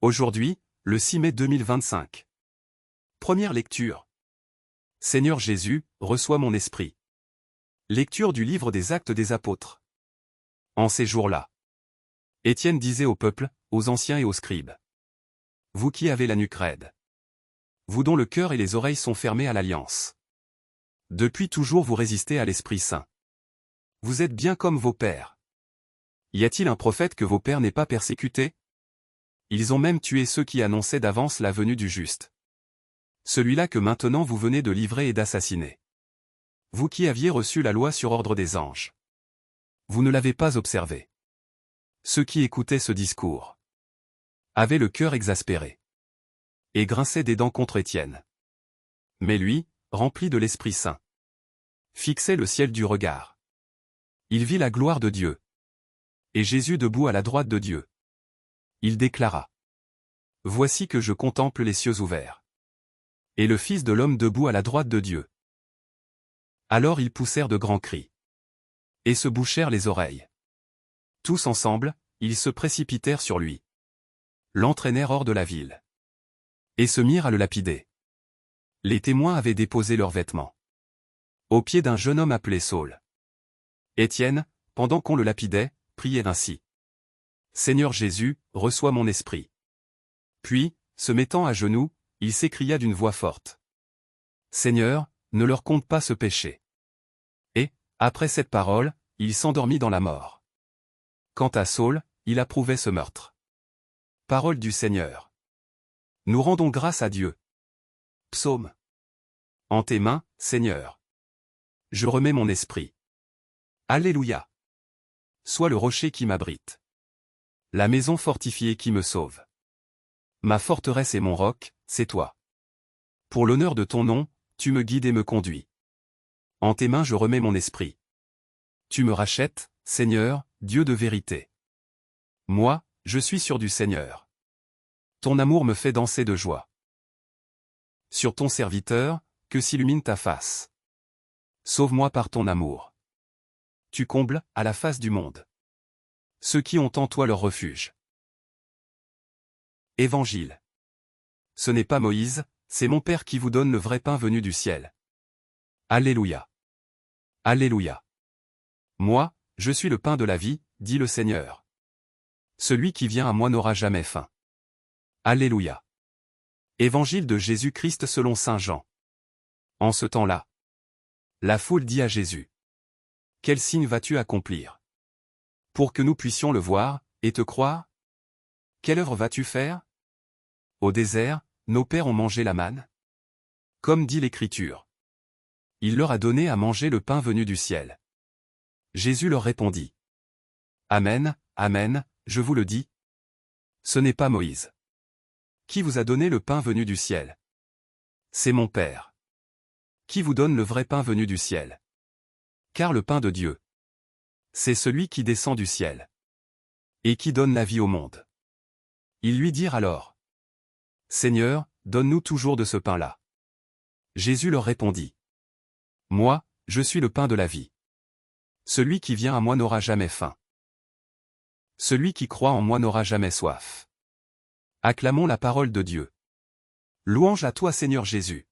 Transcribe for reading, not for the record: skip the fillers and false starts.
Aujourd'hui, le 6 mai 2025. Première lecture. Seigneur Jésus, reçois mon esprit. Lecture du livre des Actes des Apôtres. En ces jours-là, Étienne disait au peuple, aux anciens et aux scribes. Vous qui avez la nuque raide. Vous dont le cœur et les oreilles sont fermés à l'alliance. Depuis toujours vous résistez à l'Esprit Saint. Vous êtes bien comme vos pères. Y a-t-il un prophète que vos pères n'aient pas persécuté? Ils ont même tué ceux qui annonçaient d'avance la venue du juste. Celui-là que maintenant vous venez de livrer et d'assassiner. Vous qui aviez reçu la loi sur ordre des anges. Vous ne l'avez pas observé. Ceux qui écoutaient ce discours avaient le cœur exaspéré et grinçaient des dents contre Étienne. Mais lui, rempli de l'Esprit Saint, fixait le ciel du regard. Il vit la gloire de Dieu. Et Jésus debout à la droite de Dieu. Il déclara. Voici que je contemple les cieux ouverts. Et le Fils de l'homme debout à la droite de Dieu. Alors ils poussèrent de grands cris. Et se bouchèrent les oreilles. Tous ensemble, ils se précipitèrent sur lui. L'entraînèrent hors de la ville. Et se mirent à le lapider. Les témoins avaient déposé leurs vêtements aux pieds d'un jeune homme appelé Saul. Étienne, pendant qu'on le lapidait, priait ainsi. Seigneur Jésus, reçois mon esprit. Puis, se mettant à genoux, il s'écria d'une voix forte. Seigneur, ne leur compte pas ce péché. Et, après cette parole, il s'endormit dans la mort. Quant à Saul, il approuvait ce meurtre. Parole du Seigneur. Nous rendons grâce à Dieu. Psaume. En tes mains, Seigneur. Je remets mon esprit. Alléluia. Sois le rocher qui m'abrite. La maison fortifiée qui me sauve. Ma forteresse et mon roc, c'est toi. Pour l'honneur de ton nom, tu me guides et me conduis. En tes mains je remets mon esprit. Tu me rachètes, Seigneur, Dieu de vérité. Moi, je suis sûr du Seigneur. Ton amour me fait danser de joie. Sur ton serviteur, que s'illumine ta face. Sauve-moi par ton amour. Tu combles, à la face du monde, ceux qui ont en toi leur refuge. Évangile. Ce n'est pas Moïse, c'est mon Père qui vous donne le vrai pain venu du ciel. Alléluia. Alléluia. Moi, je suis le pain de la vie, dit le Seigneur. Celui qui vient à moi n'aura jamais faim. Alléluia. Évangile de Jésus-Christ selon saint Jean. En ce temps-là, la foule dit à Jésus. Quel signe vas-tu accomplir? Pour que nous puissions le voir, et te croire? Quelle œuvre vas-tu faire? Au désert, nos pères ont mangé la manne. Comme dit l'Écriture. Il leur a donné à manger le pain venu du ciel. Jésus leur répondit. Amen, amen, je vous le dis. Ce n'est pas Moïse. Qui vous a donné le pain venu du ciel? C'est mon Père. Qui vous donne le vrai pain venu du ciel? Car le pain de Dieu, c'est celui qui descend du ciel et qui donne la vie au monde. Ils lui dirent alors. Seigneur, donne-nous toujours de ce pain-là. Jésus leur répondit. Moi, je suis le pain de la vie. Celui qui vient à moi n'aura jamais faim. Celui qui croit en moi n'aura jamais soif. Acclamons la parole de Dieu. Louange à toi Seigneur Jésus.